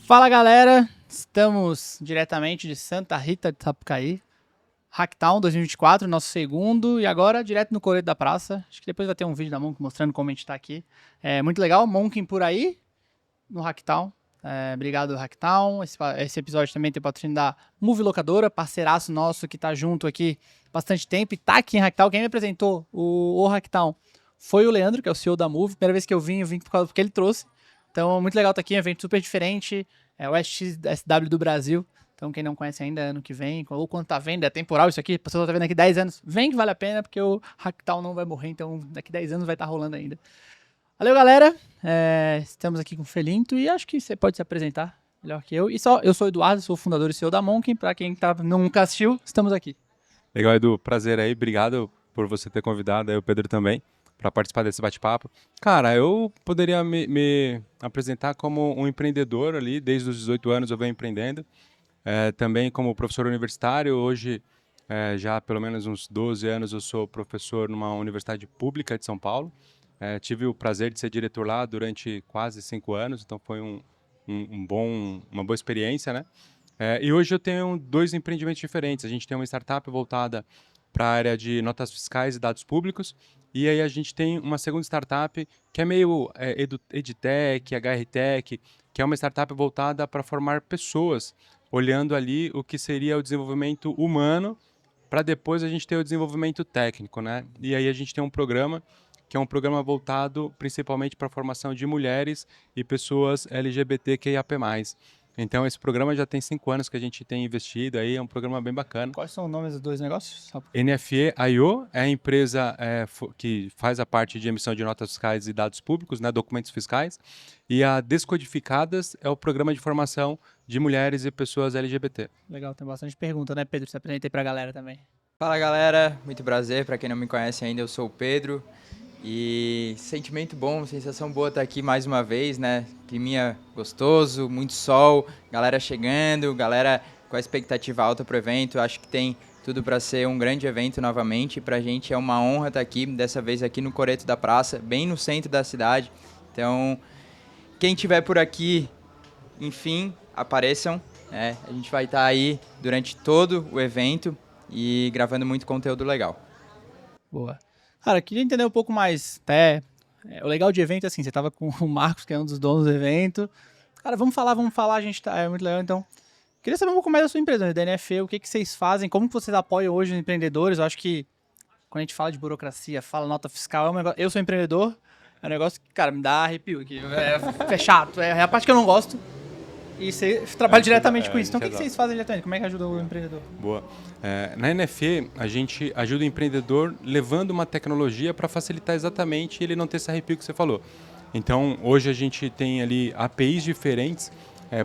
Fala galera, estamos diretamente de Santa Rita de Sapucaí, Hacktown 2024, nosso segundo, e agora direto no Coreto da Praça. Acho que depois vai ter um vídeo da Monk mostrando como a gente tá aqui. É muito legal, Monk por aí, no Hacktown. Obrigado, Hacktown. Esse episódio também tem patrocínio da Movie Locadora, parceiraço nosso que tá junto aqui bastante tempo e tá aqui em Hacktown. Quem me apresentou o Hacktown foi o Leandro, que é o CEO da Movie. Primeira vez que eu vim porque ele trouxe. Então, muito legal estar aqui, um evento super diferente. É o SXSW do Brasil. Então, quem não conhece ainda, ano que vem, ou quando tá vendo, é temporal isso aqui, a pessoa tá vendo daqui 10 anos, vem que vale a pena, porque o Hacktown não vai morrer, então daqui 10 anos vai estar rolando ainda. Valeu, galera. Estamos aqui com o Felinto e acho que você pode se apresentar melhor que eu. Eu sou o Eduardo, sou o fundador e CEO da Monk. Para quem nunca assistiu, estamos aqui. Legal, Edu. Prazer aí. Obrigado por você ter convidado aí o Pedro também para participar desse bate-papo. Cara, eu poderia me apresentar como um empreendedor ali. Desde os 18 anos eu venho empreendendo. Também como professor universitário. Hoje, já há pelo menos uns 12 anos, eu sou professor numa universidade pública de São Paulo. Tive o prazer de ser diretor lá durante quase 5 anos. Então foi uma boa experiência, né? E hoje eu tenho dois empreendimentos diferentes. A gente tem uma startup voltada para a área de notas fiscais e dados públicos. E aí a gente tem uma segunda startup que é meio EdTech, HRTech, que é uma startup voltada para formar pessoas, olhando ali o que seria o desenvolvimento humano para depois a gente ter o desenvolvimento técnico, né? E aí a gente tem um programa que é um programa voltado principalmente para a formação de mulheres e pessoas LGBTQIAP+. Então, esse programa já tem 5 anos que a gente tem investido aí, é um programa bem bacana. Quais são os nomes dos dois negócios? NFE.io é a empresa que faz a parte de emissão de notas fiscais e dados públicos, né, documentos fiscais. E a Descodificadas é o programa de formação de mulheres e pessoas LGBT. Legal, tem bastante pergunta, né, Pedro? Se apresentei pra galera também. Fala galera, muito prazer. Para quem não me conhece ainda, eu sou o Pedro. E sentimento bom, sensação boa estar aqui mais uma vez, né? Climinha gostoso, muito sol, galera chegando, galera com a expectativa alta pro evento. Acho que tem tudo para ser um grande evento novamente. Pra gente é uma honra estar aqui, dessa vez aqui no Coreto da Praça, bem no centro da cidade. Então, quem estiver por aqui, enfim, apareçam. A gente vai estar aí durante todo o evento e gravando muito conteúdo legal. Boa. Cara, queria entender um pouco mais, o legal de evento é assim, você tava com o Marcos, que é um dos donos do evento. Cara, vamos falar, a gente é muito legal, então. Queria saber um pouco mais da sua empresa, né, da NFE, o que vocês fazem, como que vocês apoiam hoje os empreendedores. Eu acho que quando a gente fala de burocracia, fala nota fiscal, é um negócio, eu sou empreendedor, é um negócio que, cara, me dá arrepio aqui. É chato, é a parte que eu não gosto. E você trabalha diretamente com isso. Então, o que vocês fazem diretamente? Como é que ajuda o empreendedor? Boa. Na NFE, a gente ajuda o empreendedor levando uma tecnologia para facilitar exatamente ele não ter esse arrepio que você falou. Então, hoje a gente tem ali APIs diferentes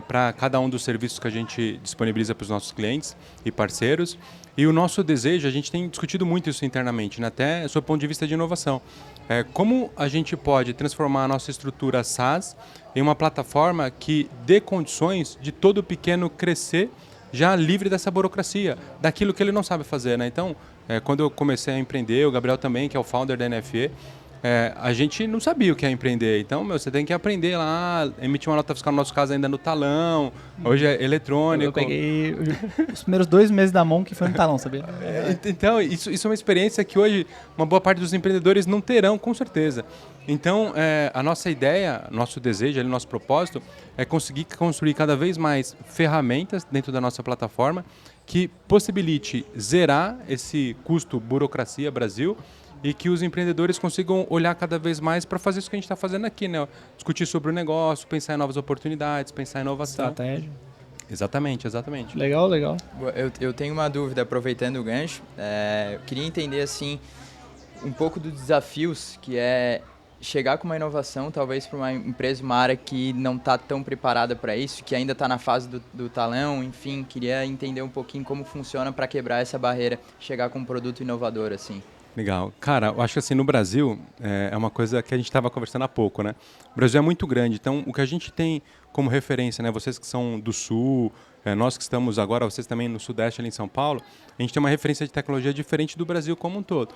para cada um dos serviços que a gente disponibiliza para os nossos clientes e parceiros. E o nosso desejo, a gente tem discutido muito isso internamente, né? Até sob o ponto de vista de inovação. Como a gente pode transformar a nossa estrutura SaaS em uma plataforma que dê condições de todo pequeno crescer já livre dessa burocracia, daquilo que ele não sabe fazer, né? Então, quando eu comecei a empreender, o Gabriel também, que é o founder da NFE, a gente não sabia o que é empreender. Então, você tem que aprender lá, emitir uma nota fiscal, no nosso caso ainda no talão, hoje é eletrônico. Eu peguei os primeiros 2 meses da Monk foi no talão, sabia? Então, isso é uma experiência que hoje uma boa parte dos empreendedores não terão, com certeza. Então, a nossa ideia, nosso desejo, nosso propósito é conseguir construir cada vez mais ferramentas dentro da nossa plataforma que possibilite zerar esse custo burocracia Brasil e que os empreendedores consigam olhar cada vez mais para fazer isso que a gente está fazendo aqui, né? Discutir sobre o negócio, pensar em novas oportunidades, pensar em inovação. Estratégia. Exatamente. Legal. Eu tenho uma dúvida, aproveitando o gancho. Eu queria entender, assim, um pouco dos desafios que é chegar com uma inovação, talvez para uma empresa, uma área que não está tão preparada para isso, que ainda está na fase do talão, enfim, queria entender um pouquinho como funciona para quebrar essa barreira, chegar com um produto inovador, assim. Legal. Cara, eu acho que assim, no Brasil, é uma coisa que a gente estava conversando há pouco, né? O Brasil é muito grande, então o que a gente tem como referência, né? Vocês que são do Sul, nós que estamos agora, vocês também no Sudeste, ali em São Paulo, a gente tem uma referência de tecnologia diferente do Brasil como um todo.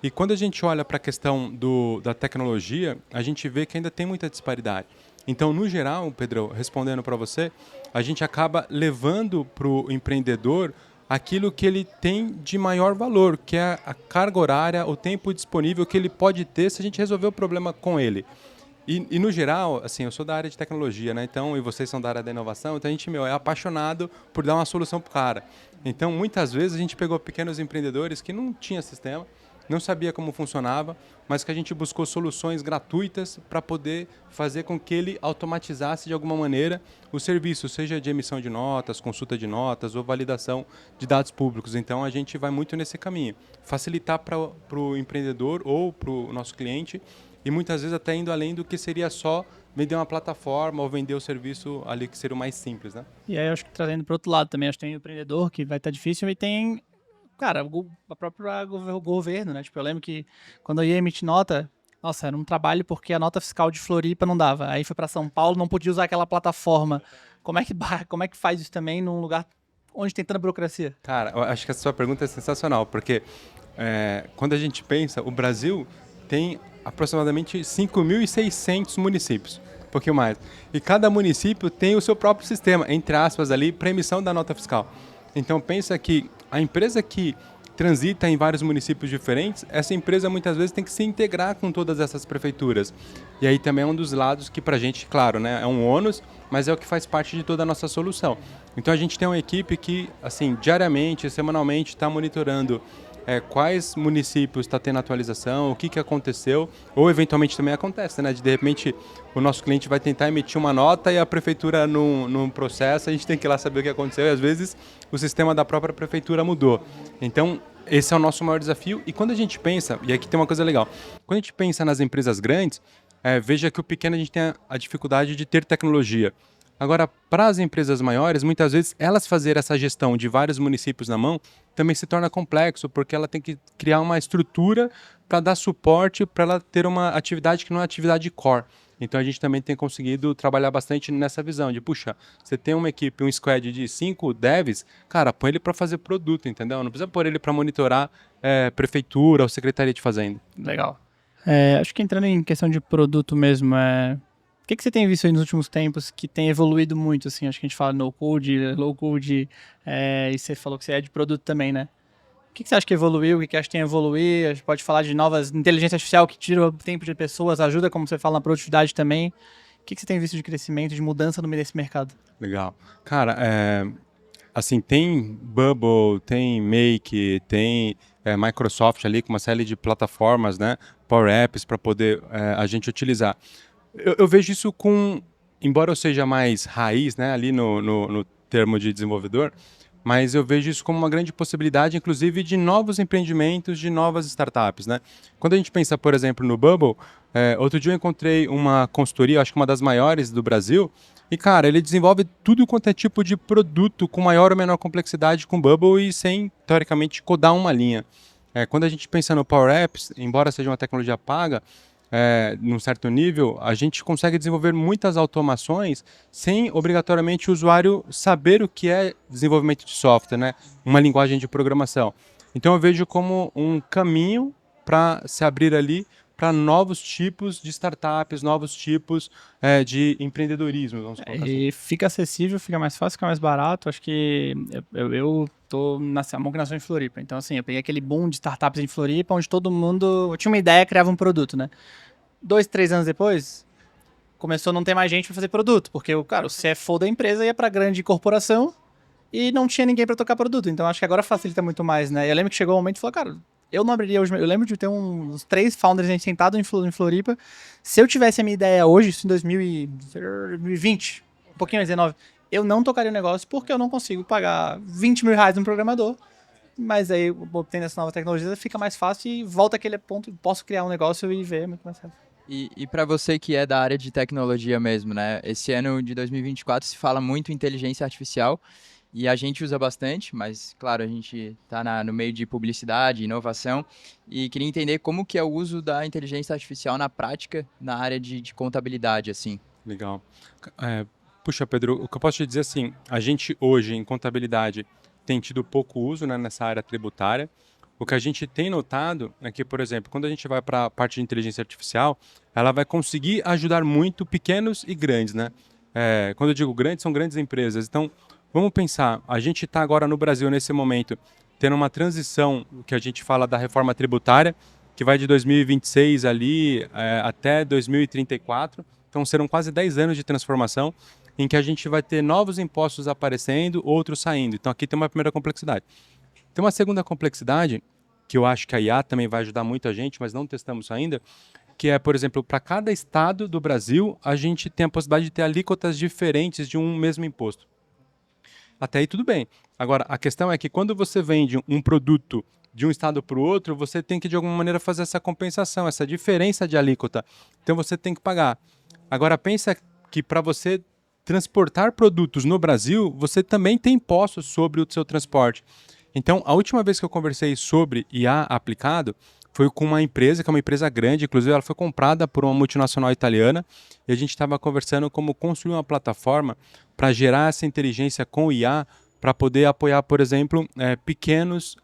E quando a gente olha para a questão da tecnologia, a gente vê que ainda tem muita disparidade. Então, no geral, Pedro, respondendo para você, a gente acaba levando para o empreendedor aquilo que ele tem de maior valor, que é a carga horária, o tempo disponível que ele pode ter se a gente resolver o problema com ele. E no geral, assim, eu sou da área de tecnologia, né? Então, e vocês são da área da inovação, então a gente, é apaixonado por dar uma solução para o cara. Então, muitas vezes a gente pegou pequenos empreendedores que não tinham sistema, não sabia como funcionava, mas que a gente buscou soluções gratuitas para poder fazer com que ele automatizasse de alguma maneira o serviço, seja de emissão de notas, consulta de notas ou validação de dados públicos. Então, a gente vai muito nesse caminho. Facilitar para o empreendedor ou para o nosso cliente e muitas vezes até indo além do que seria só vender uma plataforma ou vender o serviço ali que seria o mais simples, né? E aí eu acho que trazendo para outro lado também, acho que tem o empreendedor que vai estar difícil e tem, cara, a própria governo, né? Tipo, eu lembro que quando eu ia emitir nota, nossa, era um trabalho porque a nota fiscal de Floripa não dava. Aí foi para São Paulo, não podia usar aquela plataforma. Como é que faz isso também num lugar onde tem tanta burocracia? Cara, eu acho que a sua pergunta é sensacional, porque quando a gente pensa, o Brasil tem aproximadamente 5.600 municípios, um pouquinho mais. E cada município tem o seu próprio sistema, entre aspas, ali, para emissão da nota fiscal. Então pensa que a empresa que transita em vários municípios diferentes, essa empresa muitas vezes tem que se integrar com todas essas prefeituras. E aí também é um dos lados que pra gente, claro, né, é um ônus, mas é o que faz parte de toda a nossa solução. Então a gente tem uma equipe que, assim, diariamente, semanalmente está monitorando quais municípios está tendo atualização, o que aconteceu, ou eventualmente também acontece, né? De repente o nosso cliente vai tentar emitir uma nota e a prefeitura não processa, a gente tem que ir lá saber o que aconteceu e às vezes o sistema da própria prefeitura mudou. Então esse é o nosso maior desafio e quando a gente pensa, e aqui tem uma coisa legal, quando a gente pensa nas empresas grandes, veja que o pequeno a gente tem a dificuldade de ter tecnologia. Agora, para as empresas maiores, muitas vezes elas fazer essa gestão de vários municípios na mão também se torna complexo, porque ela tem que criar uma estrutura para dar suporte, para ela ter uma atividade que não é atividade core. Então a gente também tem conseguido trabalhar bastante nessa visão de, puxa, você tem uma equipe, um squad de 5 devs, cara, põe ele para fazer produto, entendeu? Não precisa pôr ele para monitorar prefeitura ou secretaria de fazenda. Legal. Acho que entrando em questão de produto mesmo, o que você tem visto aí nos últimos tempos que tem evoluído muito, assim? Acho que a gente fala no-code, low-code, e você falou que você é de produto também, né? O que você acha que evoluiu, o que acha que tem a evoluir? A gente pode falar de novas inteligência artificial que tira o tempo de pessoas, ajuda, como você fala, na produtividade também. O que você tem visto de crescimento, de mudança no meio desse mercado? Legal. Cara, assim, tem Bubble, tem Make, tem Microsoft ali com uma série de plataformas, né? Power Apps para poder a gente utilizar. Eu vejo isso embora eu seja mais raiz, né, ali no termo de desenvolvedor, mas eu vejo isso como uma grande possibilidade, inclusive, de novos empreendimentos, de novas startups, né? Quando a gente pensa, por exemplo, no Bubble, outro dia eu encontrei uma consultoria, acho que uma das maiores do Brasil, e, cara, ele desenvolve tudo quanto é tipo de produto com maior ou menor complexidade com Bubble e sem, teoricamente, codar uma linha. Quando a gente pensa no Power Apps, embora seja uma tecnologia paga, num certo nível, a gente consegue desenvolver muitas automações sem obrigatoriamente o usuário saber o que é desenvolvimento de software, né? Uma linguagem de programação. Então eu vejo como um caminho para se abrir ali para novos tipos de startups, novos tipos de empreendedorismo, vamos colocar assim. E fica acessível, fica mais fácil, fica mais barato. Acho que eu tô a mão que nasceu em Floripa. Então, assim, eu peguei aquele boom de startups em Floripa, onde todo mundo... Eu tinha uma ideia, criava um produto, né? 2, 3 anos depois, começou a não ter mais gente para fazer produto, porque o CFO da empresa ia para grande corporação e não tinha ninguém para tocar produto. Então acho que agora facilita muito mais, né? Eu lembro que chegou um momento e falou, cara, eu não abriria hoje. Eu lembro de ter uns 3 founders a gente sentado em Floripa. Se eu tivesse a minha ideia hoje, isso em 2020, um pouquinho mais 19, eu não tocaria o negócio porque eu não consigo pagar 20 mil reais num programador. Mas aí, obtendo essa nova tecnologia, fica mais fácil e volta àquele ponto, posso criar um negócio e ver muito mais fácil. E para você que é da área de tecnologia mesmo, né? Esse ano de 2024 se fala muito em inteligência artificial e a gente usa bastante, mas claro, a gente está no meio de publicidade, inovação e queria entender como que é o uso da inteligência artificial na prática na área de contabilidade, assim. Legal. Puxa, Pedro, o que eu posso te dizer assim, a gente hoje em contabilidade tem tido pouco uso, né, nessa área tributária. o que a gente tem notado é que, por exemplo, quando a gente vai para a parte de inteligência artificial, ela vai conseguir ajudar muito pequenos e grandes, né? Quando eu digo grandes, são grandes empresas. Então, vamos pensar, a gente está agora no Brasil, nesse momento, tendo uma transição, que a gente fala da reforma tributária, que vai de 2026 ali até 2034. Então, serão quase 10 anos de transformação, em que a gente vai ter novos impostos aparecendo, outros saindo. Então, aqui tem uma primeira complexidade. Tem uma segunda complexidade, que eu acho que a IA também vai ajudar muito a gente, mas não testamos ainda, que é, por exemplo, para cada estado do Brasil, a gente tem a possibilidade de ter alíquotas diferentes de um mesmo imposto. Até aí tudo bem. Agora, a questão é que quando você vende um produto de um estado para o outro, você tem que, de alguma maneira, fazer essa compensação, essa diferença de alíquota. Então, você tem que pagar. Agora, pensa que para você transportar produtos no Brasil, você também tem impostos sobre o seu transporte. Então, a última vez que eu conversei sobre IA aplicado foi com uma empresa, que é uma empresa grande, inclusive ela foi comprada por uma multinacional italiana, e a gente estava conversando como construir uma plataforma para gerar essa inteligência com IA, para poder apoiar, por exemplo, pequenos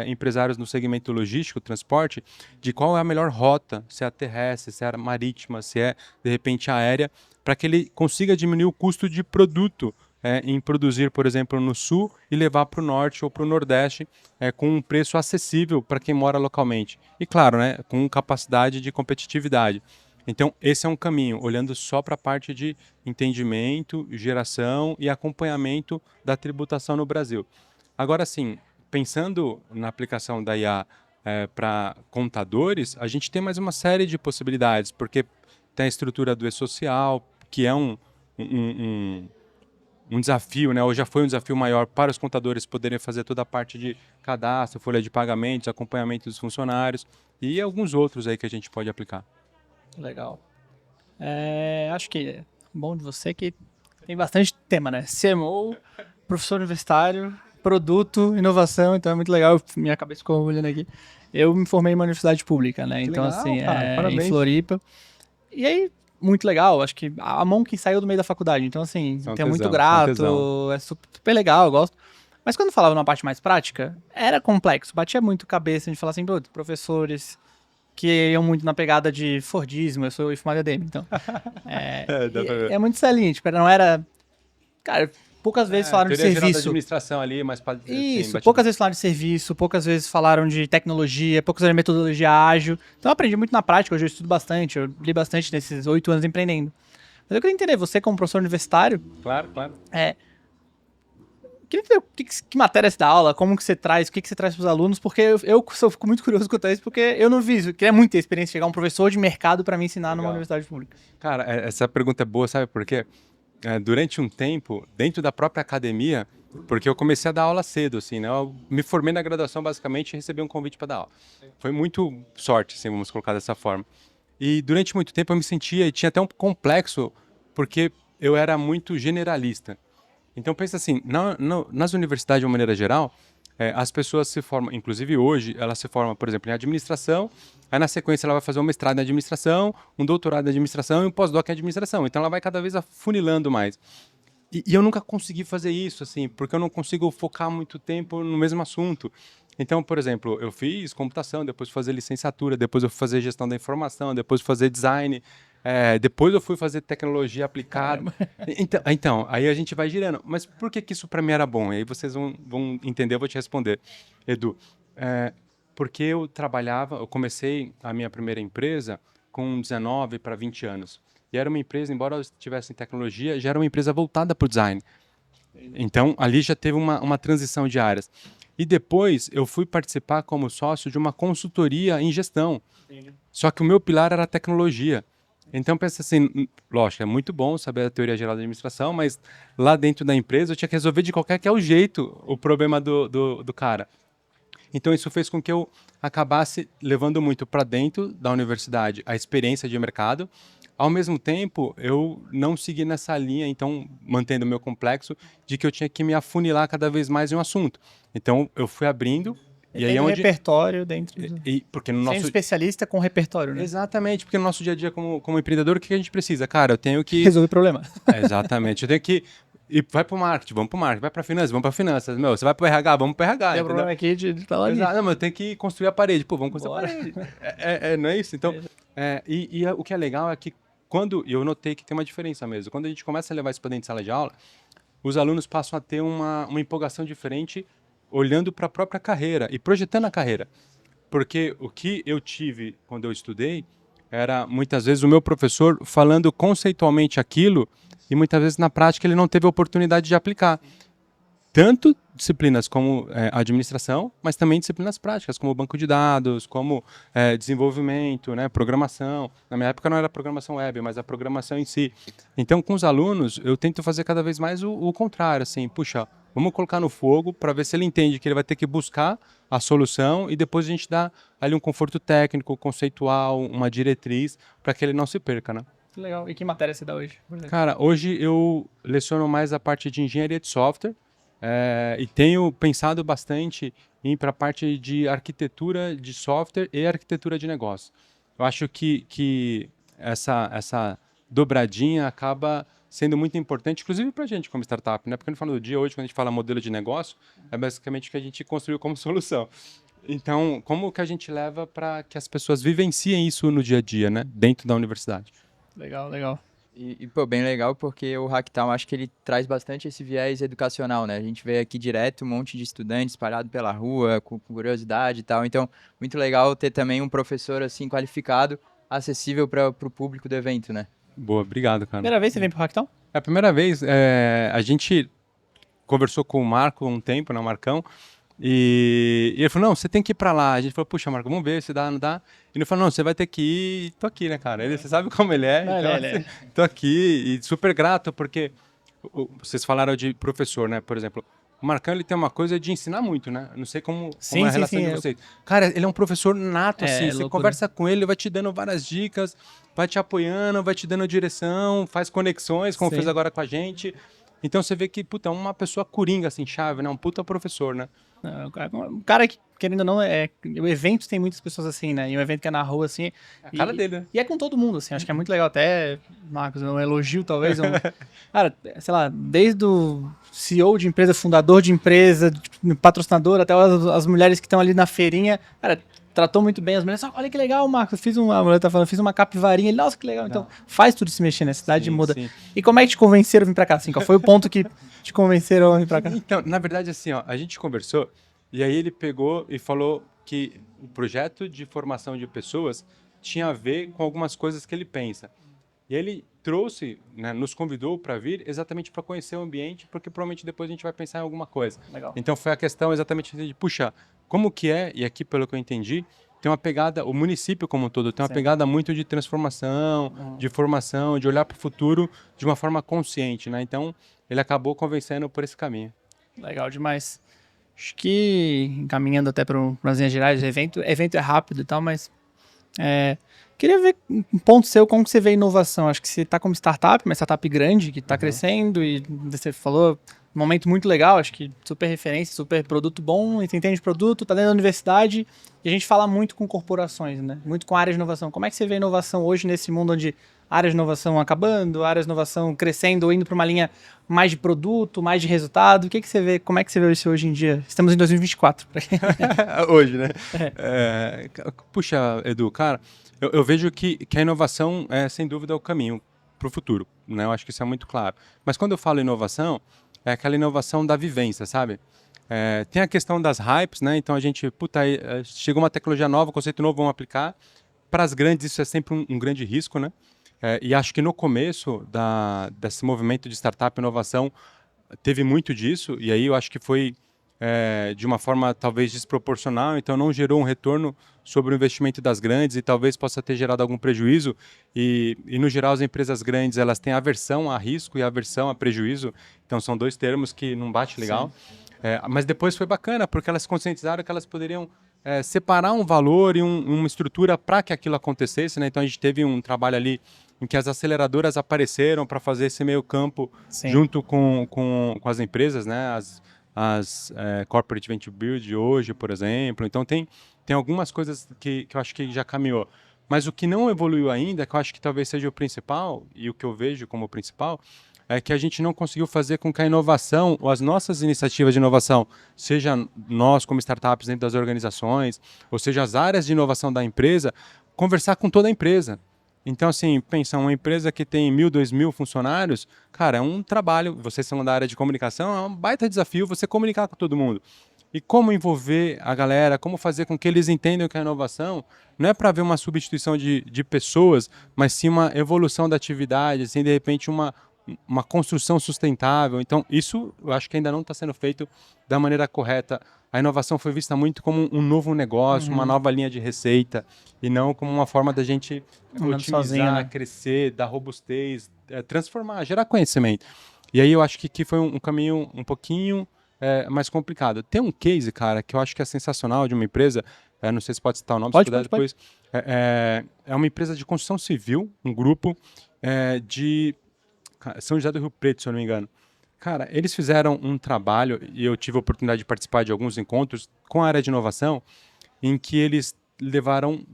empresários no segmento logístico, transporte, de qual é a melhor rota, se é a terrestre, se é a marítima, se é, de repente, aérea, para que ele consiga diminuir o custo de produto em produzir, por exemplo, no sul e levar para o norte ou para o nordeste com um preço acessível para quem mora localmente. E, claro, né, com capacidade de competitividade. Então, esse é um caminho, olhando só para a parte de entendimento, geração e acompanhamento da tributação no Brasil. Agora, sim, pensando na aplicação da IA para contadores, a gente tem mais uma série de possibilidades, porque tem a estrutura do e-social, que é um desafio, né? Ou já foi um desafio maior para os contadores poderem fazer toda a parte de cadastro, folha de pagamentos, acompanhamento dos funcionários e alguns outros aí que a gente pode aplicar. Legal. Acho que é bom de você que tem bastante tema, né? CMO, professor universitário, produto, inovação, então é muito legal. Minha cabeça ficou olhando aqui. Eu me formei em uma universidade pública, né? Que Então, legal, assim, cara, em Floripa. E aí, muito legal. Acho que a mão que saiu do meio da faculdade. Então, assim, tenho muito grato. É super legal, eu gosto. Mas quando falava numa parte mais prática, era complexo. Batia muito cabeça. A gente falava assim, pô, professores que iam muito na pegada de Fordismo. Eu sou formado em ADM, então. É muito selinho. Tipo, não era... Cara, poucas vezes falaram de Geral da serviço. administração ali, mas... Isso, poucas vezes falaram de serviço, poucas vezes falaram de tecnologia, poucas vezes de metodologia ágil. Então eu aprendi muito na prática, hoje eu estudo bastante, eu li bastante nesses 8 anos empreendendo. Mas eu queria entender, você como professor universitário... Claro. Queria entender que matéria você dá aula, como que você traz, o que você traz para os alunos, porque eu fico muito curioso quanto a isso, porque eu não vi isso. Eu queria muito ter a experiência de chegar um professor de mercado para me ensinar numa universidade pública. Cara, essa pergunta é boa, sabe por quê? Durante um tempo, dentro da própria academia, porque eu comecei a dar aula cedo, assim, né? Eu me formei na graduação, basicamente, e recebi um convite para dar aula. Foi muito sorte, assim, vamos colocar dessa forma. E durante muito tempo eu me sentia, e tinha até um complexo, porque eu era muito generalista. Então, pensa assim, nas universidades, de uma maneira geral, as pessoas se formam, inclusive hoje, ela se forma, por exemplo, em administração, aí na sequência ela vai fazer um mestrado em administração, um doutorado em administração e um pós-doc em administração. Então ela vai cada vez afunilando mais. E eu nunca consegui fazer isso, assim, porque eu não consigo focar muito tempo no mesmo assunto. Então, por exemplo, eu fiz computação, depois fui fazer licenciatura, depois eu fui fazer gestão da informação, depois fui fazer design, depois eu fui fazer tecnologia aplicada. Então, aí a gente vai girando. Mas por que isso para mim era bom? E aí vocês vão entender, eu vou te responder. Edu, porque eu comecei a minha primeira empresa com 19 para 20 anos. E era uma empresa, embora eu estivesse em tecnologia, já era uma empresa voltada para o design. Então, ali já teve uma transição de áreas. E depois eu fui participar como sócio de uma consultoria em gestão. Sim. Só que o meu pilar era a tecnologia. Então, pensa assim, lógico, é muito bom saber a teoria geral da administração, mas lá dentro da empresa eu tinha que resolver de qualquer jeito o problema do cara. Então, isso fez com que eu acabasse levando muito para dentro da universidade a experiência de mercado. Ao mesmo tempo, eu não segui nessa linha, então, mantendo o meu complexo, de que eu tinha que me afunilar cada vez mais em um assunto. Então, eu fui abrindo... E aí repertório dentro do... porque no nosso... Sendo especialista com repertório, né? Exatamente, porque no nosso dia a dia como empreendedor, o que a gente precisa? Cara, eu tenho que... Resolver problema. Exatamente, eu tenho que E vai pro marketing, vamos pro marketing, vai pra finanças, vamos pra finanças. Meu, você vai pro RH, vamos pro RH. Tem um Entendeu? problema aqui de falar ali. Exato, não, mas eu tenho que construir a parede. Pô, vamos construir Bora. a parede. Não é isso? Então, o que é legal é que e eu notei que tem uma diferença mesmo. Quando a gente começa a levar isso para dentro de sala de aula, os alunos passam a ter uma empolgação diferente olhando para a própria carreira e projetando a carreira. Porque o que eu tive quando eu estudei era, muitas vezes, o meu professor falando conceitualmente aquilo e muitas vezes na prática ele não teve a oportunidade de aplicar. Tanto disciplinas como administração, mas também disciplinas práticas, como banco de dados, como desenvolvimento, né, programação. Na minha época não era programação web, mas a programação em si. Então, com os alunos, eu tento fazer cada vez mais o contrário, assim, puxa, vamos colocar no fogo para ver se ele entende que ele vai ter que buscar a solução e depois a gente dá ali um conforto técnico, conceitual, uma diretriz, para que ele não se perca, né? Que legal. E que matéria você dá hoje? Por exemplo? Cara, hoje eu leciono mais a parte de engenharia de software e tenho pensado bastante em ir para a parte de arquitetura de software e arquitetura de negócio. Eu acho que essa dobradinha acaba sendo muito importante, inclusive para a gente como startup, né? Porque no final do dia, hoje, quando a gente fala modelo de negócio, é basicamente o que a gente construiu como solução. Então, como que a gente leva para que as pessoas vivenciem isso no dia a dia, né? Dentro da universidade. Legal, legal. Pô, bem legal porque o Hacktown, acho que ele traz bastante esse viés educacional, né? A gente vê aqui direto um monte de estudantes espalhado pela rua, com curiosidade e tal. Então, muito legal ter também um professor, assim, qualificado, acessível para o público do evento, né? Boa, obrigado, cara. Primeira vez que você vem pro Hacktown? É a primeira vez, a gente conversou com o Marco um tempo, né, o Marcão, e ele falou, não, você tem que ir pra lá. A gente falou, puxa, Marco, vamos ver se dá, não dá. E ele falou, não, você vai ter que ir. Tô aqui, né, cara? Você sabe como ele é, Não, então, ele é. tô aqui e super grato, porque vocês falaram de professor, né, por exemplo. O Marcão, ele tem uma coisa de ensinar muito, né? Eu não sei como Sim, é a sim, relação sim, de vocês. Cara, ele é um professor nato, assim. Você loucura. conversa com ele vai te dando várias dicas, vai te apoiando, vai te dando direção, faz conexões, como Sim. fez agora com a gente. Então você vê que, puta, é uma pessoa coringa, assim, chave, né? Um puta professor, né? Um cara que, querendo ou não, o evento tem muitas pessoas assim, né? E um evento que é na rua, assim. É a cara dele, né? E é com todo mundo, assim. Acho que é muito legal. Até, Marcos, um elogio, talvez. Cara, sei lá, desde o CEO de empresa, fundador de empresa, patrocinador, até as mulheres que estão ali na feirinha. Cara, tratou muito bem as mulheres. Olha que legal, Marcos. A mulher tá falando, fiz uma capivarinha. Ele, nossa, que legal. Então, faz tudo se mexer, né? A cidade Sim, muda. sim. E como é que te convenceram a vir pra cá? Assim, qual foi o ponto que te convenceram a vir pra cá? Então, na verdade, assim, ó, a gente conversou e aí ele pegou e falou que o projeto de formação de pessoas tinha a ver com algumas coisas que ele pensa. E ele trouxe, né, nos convidou para vir exatamente para conhecer o ambiente, porque provavelmente depois a gente vai pensar em alguma coisa. Legal. Então foi a questão exatamente de, puxa, como que é, e aqui pelo que eu entendi, tem uma pegada, o município como um todo tem uma Sim. pegada muito de transformação, de formação, de olhar para o futuro de uma forma consciente, né? Então ele acabou convencendo por esse caminho. Legal demais. Acho que, encaminhando até para as linhas gerais, evento é rápido e tal, mas queria ver um ponto seu, como que você vê a inovação. Acho que você está como startup, uma startup grande, que está crescendo, e você falou, um momento muito legal, acho que super referência, super produto bom, e você entende de produto, está dentro da universidade, e a gente fala muito com corporações, né? Muito com áreas de inovação. Como é que você vê a inovação hoje nesse mundo onde áreas de inovação acabando, áreas de inovação crescendo, ou indo para uma linha mais de produto, mais de resultado? O que você vê? Como é que você vê isso hoje em dia? Estamos em 2024. Hoje, né? Puxa, Edu, cara, eu vejo que a inovação é, sem dúvida, o caminho para o futuro, né? Eu acho que isso é muito claro. Mas quando eu falo inovação, é aquela inovação da vivência, sabe? Tem a questão das hypes, né? Então a gente, chegou uma tecnologia nova, um conceito novo, vamos aplicar. Para as grandes, isso é sempre um grande risco, né? E acho que no começo desse movimento de startup e inovação teve muito disso, e aí eu acho que foi de uma forma talvez desproporcional, então não gerou um retorno sobre o investimento das grandes e talvez possa ter gerado algum prejuízo. E no geral, as empresas grandes elas têm aversão a risco e aversão a prejuízo, então são dois termos que não bate legal. Mas depois foi bacana, porque elas se conscientizaram que elas poderiam separar um valor e uma estrutura para que aquilo acontecesse, né? Então a gente teve um trabalho ali em que as aceleradoras apareceram para fazer esse meio campo junto com as empresas, né? As Corporate Venture Build hoje, por exemplo. Então tem algumas coisas que eu acho que já caminhou. Mas o que não evoluiu ainda, que eu acho que talvez seja o principal, e o que eu vejo como principal, é que a gente não conseguiu fazer com que a inovação, ou as nossas iniciativas de inovação, seja nós como startups dentro das organizações, ou seja as áreas de inovação da empresa, conversar com toda a empresa. Então, assim, pensa, uma empresa que tem 1.000, 2.000 funcionários, cara, é um trabalho, vocês são da área de comunicação, é um baita desafio você comunicar com todo mundo. E como envolver a galera, como fazer com que eles entendam que a inovação não é para ver uma substituição de pessoas, mas sim uma evolução da atividade, assim, de repente uma construção sustentável. Então, isso eu acho que ainda não está sendo feito da maneira correta. A inovação foi vista muito como um novo negócio, uma nova linha de receita, e não como uma forma da gente otimizar, sozinho, né? crescer, dar robustez, transformar, gerar conhecimento. E aí eu acho que aqui foi um caminho um pouquinho mais complicado. Tem um case, cara, que eu acho que é sensacional de uma empresa, não sei se pode citar o nome, se puder depois. É uma empresa de construção civil, um grupo de São José do Rio Preto, se eu não me engano. Cara, eles fizeram um trabalho, e eu tive a oportunidade de participar de alguns encontros com a área de inovação, em que eles levaram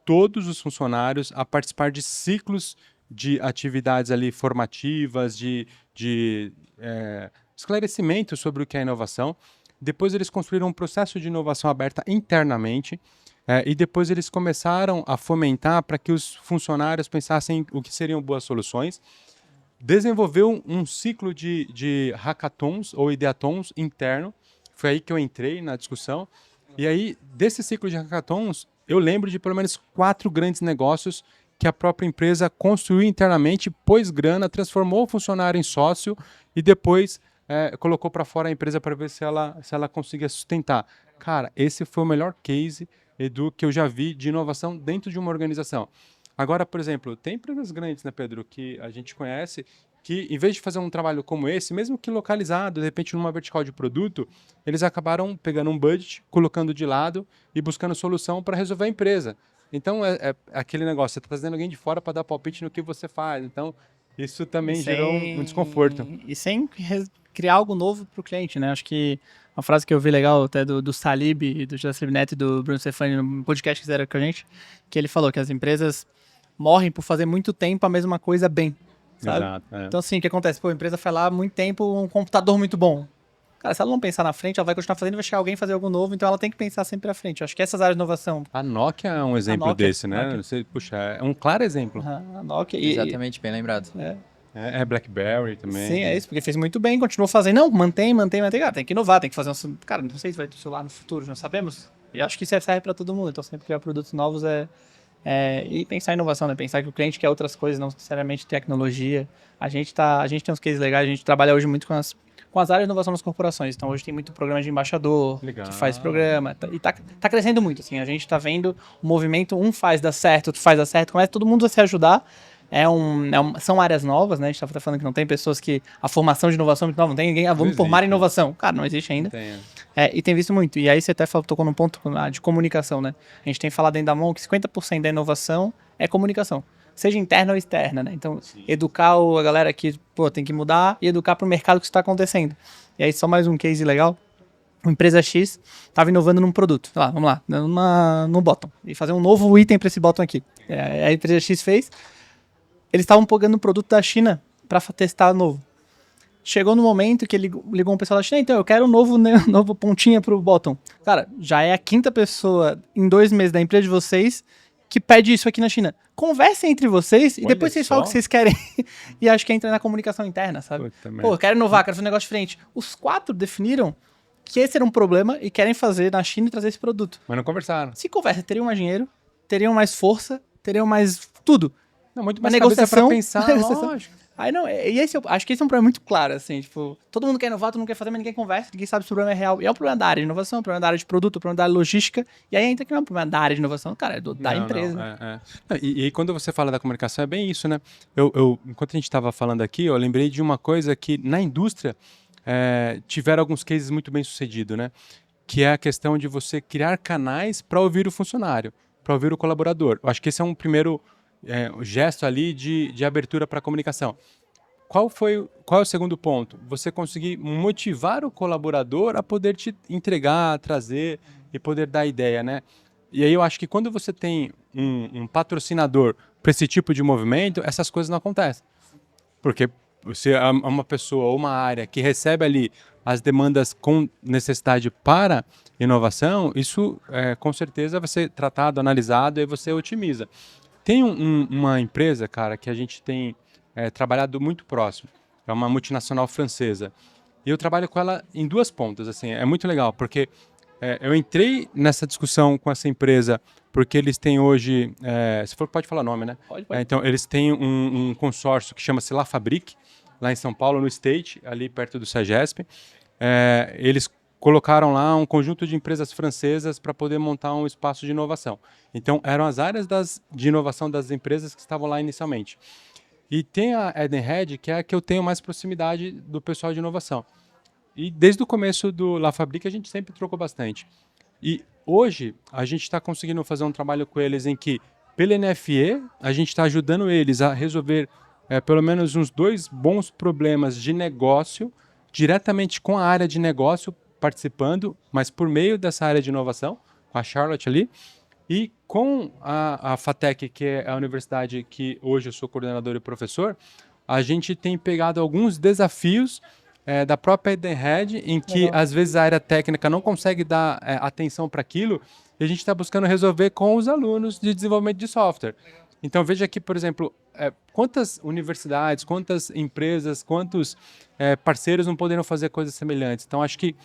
todos os funcionários a participar de ciclos de atividades ali formativas, de esclarecimento sobre o que é inovação. Depois eles construíram um processo de inovação aberta internamente, e depois eles começaram a fomentar para que os funcionários pensassem o que seriam boas soluções. Desenvolveu um ciclo de hackathons ou ideathons interno. Foi aí que eu entrei na discussão. E aí, desse ciclo de hackathons, eu lembro de pelo menos 4 grandes negócios que a própria empresa construiu internamente, pôs grana, transformou o funcionário em sócio e depois colocou para fora a empresa para ver se ela conseguia sustentar. Cara, esse foi o melhor case, Edu, que eu já vi de inovação dentro de uma organização. Agora, por exemplo, tem empresas grandes, né, Pedro, que a gente conhece, que em vez de fazer um trabalho como esse, mesmo que localizado, de repente numa vertical de produto, eles acabaram pegando um budget, colocando de lado e buscando solução para resolver a empresa. Então, é aquele negócio, você está trazendo alguém de fora para dar palpite no que você faz. Então, isso também gerou um desconforto. E sem criar algo novo para o cliente, né? Acho que uma frase que eu vi legal até do Salib, do José Neto e do Bruno Stefani no podcast que fizeram com a gente, que ele falou que as empresas morrem por fazer muito tempo a mesma coisa bem, sabe? Exato, Então, assim, o que acontece? Pô, a empresa foi lá há muito tempo, um computador muito bom. Cara, se ela não pensar na frente, ela vai continuar fazendo, vai chegar alguém fazer algo novo, então ela tem que pensar sempre à frente. Eu acho que essas áreas de inovação... A Nokia é um exemplo desse, né? Você, puxa, é um claro exemplo. A Nokia... Exatamente, bem lembrado. É BlackBerry também. Sim, é isso, porque fez muito bem, continuou fazendo. Não, mantém. Cara, tem que inovar, tem que fazer um... Cara, não sei se vai ter celular no futuro, não sabemos. E acho que isso serve para todo mundo. Então, sempre criar produtos novos e pensar em inovação, né? Pensar que o cliente quer outras coisas, não necessariamente tecnologia. A gente tem uns cases legais, a gente trabalha hoje muito com as áreas de inovação nas corporações. Então, hoje tem muito programa de embaixador, que faz programa. E tá crescendo muito, assim. A gente tá vendo o movimento, um faz dar certo, outro faz dar certo, começa todo mundo a se ajudar. São áreas novas, né? A gente tá falando que não tem pessoas que... A formação de inovação é muito nova, não tem ninguém... vamos formar inovação. Cara, não existe ainda. E tem visto muito. E aí você até tocou num ponto de comunicação, né? A gente tem falado dentro da mão que 50% da inovação é comunicação. Seja interna ou externa, né? Então, educar a galera que, tem que mudar e educar para o mercado que está acontecendo. E aí, só mais um case legal. Uma empresa X estava inovando num produto. Sei lá, vamos lá, no bottom. E fazer um novo item para esse bottom aqui. A empresa X fez... Eles estavam pegando um produto da China para testar novo. Chegou no momento que ele ligou um pessoal da China, então eu quero um novo pontinha pro bottom. Cara, já é a 5ª pessoa em 2 meses da empresa de vocês que pede isso aqui na China. Conversem entre vocês e depois vocês falam o que vocês querem. E acho que entra na comunicação interna, sabe? Eu quero inovar, quero fazer um negócio diferente. Os 4 definiram que esse era um problema e querem fazer na China e trazer esse produto. Mas não conversaram. Se conversa, teriam mais dinheiro, teriam mais força, teriam mais tudo. Não, muito mais negociação para pensar, lógico. Aí não, acho que esse é um problema muito claro, assim, tipo, todo mundo quer inovar, todo mundo quer fazer, mas ninguém conversa, ninguém sabe se o problema é real. E é um problema da área de inovação, é um problema da área de produto, é um problema da área de logística, e aí entra que não é um problema da área de inovação, cara, é da empresa. E quando você fala da comunicação, é bem isso, né? Enquanto a gente estava falando aqui, eu lembrei de uma coisa que na indústria tiveram alguns cases muito bem sucedidos, né? Que é a questão de você criar canais para ouvir o funcionário, para ouvir o colaborador. Eu acho que esse é um primeiro... o gesto ali de abertura para a comunicação. Qual é o segundo ponto? Você conseguir motivar o colaborador a poder te entregar, trazer e poder dar ideia, né? E aí eu acho que quando você tem um patrocinador para esse tipo de movimento, essas coisas não acontecem. Porque se é uma pessoa ou uma área que recebe ali as demandas com necessidade para inovação, isso com certeza vai ser tratado, analisado e você otimiza. Tem uma empresa, cara, que a gente tem trabalhado muito próximo. É uma multinacional francesa. E eu trabalho com ela em duas pontas, assim, é muito legal, porque eu entrei nessa discussão com essa empresa porque eles têm hoje, se for pode falar nome, né? Pode. Então, eles têm um consórcio que chama-se La Fabrique, lá em São Paulo, no State, ali perto do SAGESP. Eles colocaram lá um conjunto de empresas francesas para poder montar um espaço de inovação. Então, eram as áreas de inovação das empresas que estavam lá inicialmente. E tem a Edenred, que é a que eu tenho mais proximidade do pessoal de inovação. E desde o começo do La Fabrique a gente sempre trocou bastante. E hoje a gente está conseguindo fazer um trabalho com eles em que, pela NFE, a gente está ajudando eles a resolver pelo menos uns 2 bons problemas de negócio, diretamente com a área de negócio participando, mas por meio dessa área de inovação, com a Charlotte ali. E com a FATEC, que é a universidade que hoje eu sou coordenador e professor, a gente tem pegado alguns desafios da própria Edenred, em que Legal. às vezes a área técnica não consegue dar atenção para aquilo, e a gente está buscando resolver com os alunos de desenvolvimento de software. Então veja aqui, por exemplo, quantas universidades, quantas empresas, quantos parceiros não poderiam fazer coisas semelhantes. Então acho que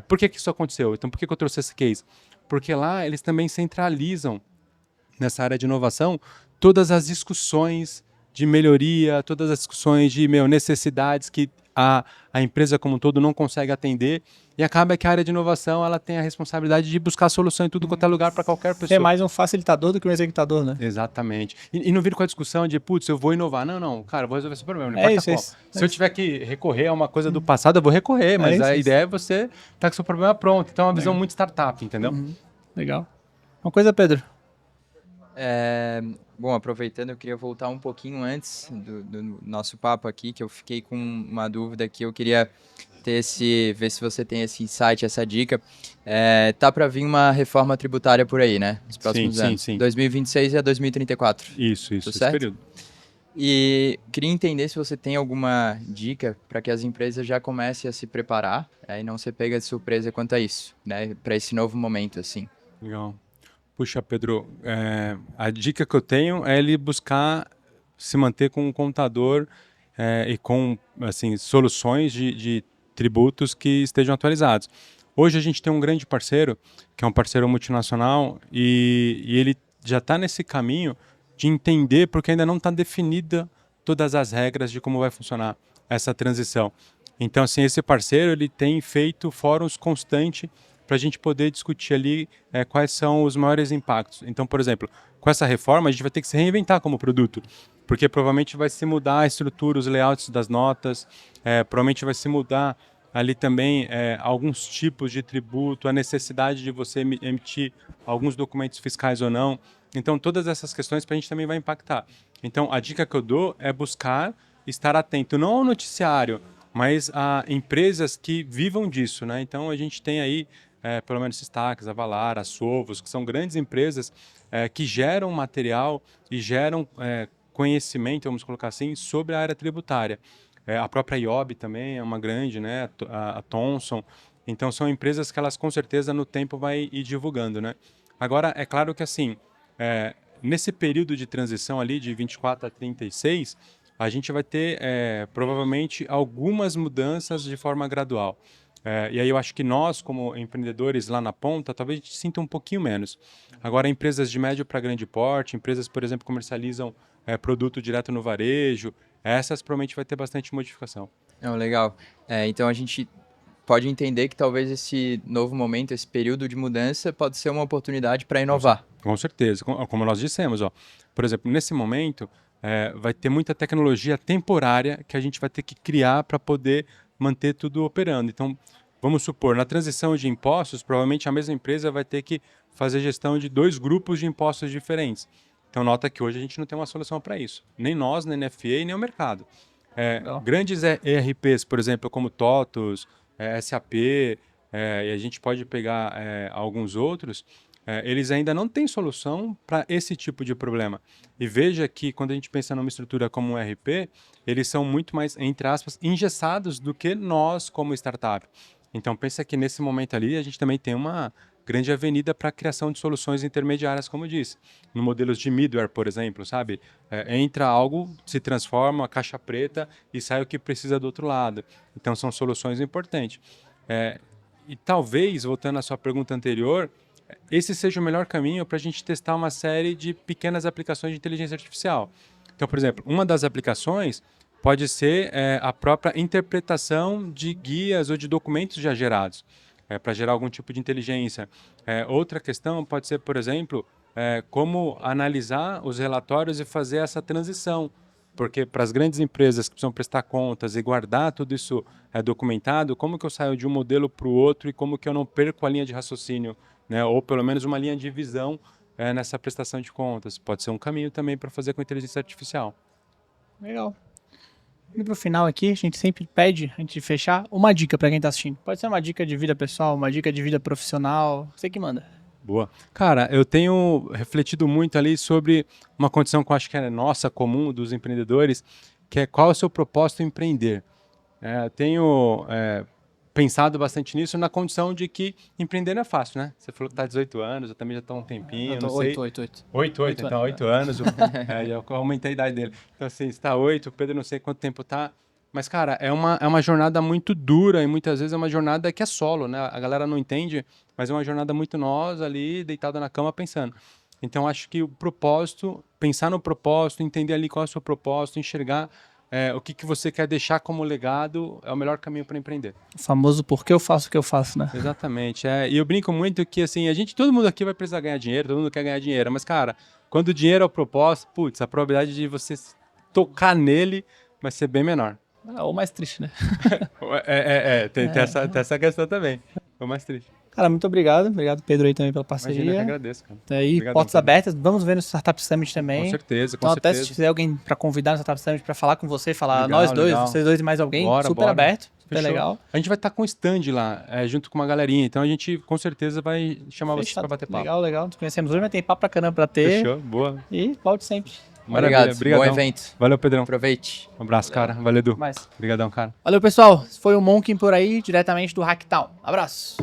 por que isso aconteceu? Então por que eu trouxe esse case? Porque lá eles também centralizam nessa área de inovação todas as discussões de melhoria, todas as discussões de necessidades que a empresa como um todo não consegue atender, e acaba que a área de inovação ela tem a responsabilidade de buscar solução em tudo quanto é lugar para qualquer pessoa. Você é mais um facilitador do que um executador, né? Exatamente. E não vir com a discussão de, putz, eu vou inovar. Não, cara, eu vou resolver esse problema, não É importa isso, qual. é isso. Se eu tiver que recorrer a uma coisa do passado, eu vou recorrer, mas a ideia é você estar com o seu problema pronto. Então é uma visão muito startup, entendeu? Legal. Uma coisa, Pedro. Bom, aproveitando, eu queria voltar um pouquinho antes do nosso papo aqui, que eu fiquei com uma dúvida que eu queria ver se você tem esse insight, essa dica. Tá para vir uma reforma tributária por aí, né? Nos próximos anos. Sim. 2026 a 2034. Isso, Tudo esse certo? período. E queria entender se você tem alguma dica para que as empresas já comecem a se preparar e não ser pega de surpresa quanto a isso, né? Para esse novo momento, assim. Legal. Puxa, Pedro, a dica que eu tenho é ele buscar se manter com um contador e com assim, soluções de tributos que estejam atualizados. Hoje a gente tem um grande parceiro, que é um parceiro multinacional, e ele já está nesse caminho de entender, porque ainda não está definida todas as regras de como vai funcionar essa transição. Então, assim, esse parceiro ele tem feito fóruns constantes para a gente poder discutir ali quais são os maiores impactos. Então, por exemplo, com essa reforma, a gente vai ter que se reinventar como produto, porque provavelmente vai se mudar a estrutura, os layouts das notas, provavelmente vai se mudar ali também alguns tipos de tributo, a necessidade de você emitir alguns documentos fiscais ou não. Então, todas essas questões para a gente também vai impactar. Então, a dica que eu dou é buscar estar atento não ao noticiário, mas a empresas que vivam disso, né? Então, a gente tem aí pelo menos destaques, a Valar, a Sovos, que são grandes empresas que geram material e geram conhecimento, vamos colocar assim, sobre a área tributária. A própria IOB também é uma grande, né? A Thomson. Então, são empresas que elas, com certeza, no tempo vai ir divulgando, né? Agora, é claro que, assim, nesse período de transição ali, de 24 a 36, a gente vai ter, provavelmente, algumas mudanças de forma gradual. E aí eu acho que nós, como empreendedores lá na ponta, talvez a gente sinta um pouquinho menos. Agora, empresas de médio para grande porte, empresas, por exemplo, que comercializam produto direto no varejo, essas provavelmente vai ter bastante modificação. Legal. Então a gente pode entender que talvez esse novo momento, esse período de mudança, pode ser uma oportunidade para inovar. Com certeza. Como nós dissemos, por exemplo, nesse momento, vai ter muita tecnologia temporária que a gente vai ter que criar para poder manter tudo operando. Então, vamos supor, na transição de impostos, provavelmente a mesma empresa vai ter que fazer gestão de 2 grupos de impostos diferentes. Então, nota que hoje a gente não tem uma solução para isso. Nem nós, nem NFA, nem o mercado. Grandes ERPs, por exemplo, como TOTUS, SAP, e a gente pode pegar alguns outros, eles ainda não têm solução para esse tipo de problema. E veja que quando a gente pensa numa estrutura como um ERP, eles são muito mais, entre aspas, engessados do que nós como startup. Então pensa que nesse momento ali a gente também tem uma grande avenida para a criação de soluções intermediárias, como eu disse. No modelos de middleware, por exemplo, sabe? Entra algo, se transforma, a caixa preta e sai o que precisa do outro lado. Então são soluções importantes. E talvez, voltando à sua pergunta anterior, esse seja o melhor caminho para a gente testar uma série de pequenas aplicações de inteligência artificial. Então, por exemplo, uma das aplicações pode ser a própria interpretação de guias ou de documentos já gerados, para gerar algum tipo de inteligência. Outra questão pode ser, por exemplo, como analisar os relatórios e fazer essa transição. Porque para as grandes empresas que precisam prestar contas e guardar tudo isso documentado, como que eu saio de um modelo para o outro e como que eu não perco a linha de raciocínio, né? Ou pelo menos uma linha de visão nessa prestação de contas. Pode ser um caminho também para fazer com inteligência artificial. Legal. E pro final aqui, a gente sempre pede, antes de fechar, uma dica para quem tá assistindo. Pode ser uma dica de vida pessoal, uma dica de vida profissional, você que manda. Boa. Cara, eu tenho refletido muito ali sobre uma condição que eu acho que é nossa, comum, dos empreendedores, que é qual é o seu propósito em empreender. Tenho pensado bastante nisso na condição de que empreender não é fácil, né? Você falou que tá 18 anos, eu também já estou há um tempinho, Eu tô não sei. 8, então 8 anos. Eu aumentei a idade dele. Então assim, está 8, o Pedro não sei quanto tempo tá. Mas, cara, é uma jornada muito dura e muitas vezes é uma jornada que é solo, né? A galera não entende, mas é uma jornada muito nós ali, deitado na cama, pensando. Então, acho que o propósito, pensar no propósito, entender ali qual é o seu propósito, enxergar o que você quer deixar como legado, é o melhor caminho para empreender. O famoso por que eu faço o que eu faço, né? Exatamente. E eu brinco muito que, assim, todo mundo aqui vai precisar ganhar dinheiro, todo mundo quer ganhar dinheiro, mas, cara, quando o dinheiro é o propósito, putz, a probabilidade de você tocar nele vai ser bem menor. Ou mais triste, né? Tem essa questão também. Ou mais triste. Cara, muito obrigado. Obrigado, Pedro, aí também pela parceria. Imagina, eu que agradeço, cara. Tá aí, Obrigadão, portas Pedro. abertas. Vamos ver no Startup Summit também. Com certeza, então, até se tiver alguém para convidar no Startup Summit para falar com você, falar Legal, nós dois, legal. vocês dois e mais alguém, Bora, super bora. aberto, super Fechou. legal. A gente vai estar com um stand lá, junto com uma galerinha. Então a gente com certeza vai chamar vocês Fechado. para bater papo. Legal, legal. Nos conhecemos hoje, mas tem papo pra caramba pra ter. Fechou, boa. E volte sempre. Maravilha, Obrigado, bom evento. Valeu, Pedrão. Aproveite. Um abraço, cara. Valeu, Edu. Mais. Obrigadão, cara. Valeu, pessoal. Esse foi o Monkin por aí, diretamente do Hacktown. Abraço.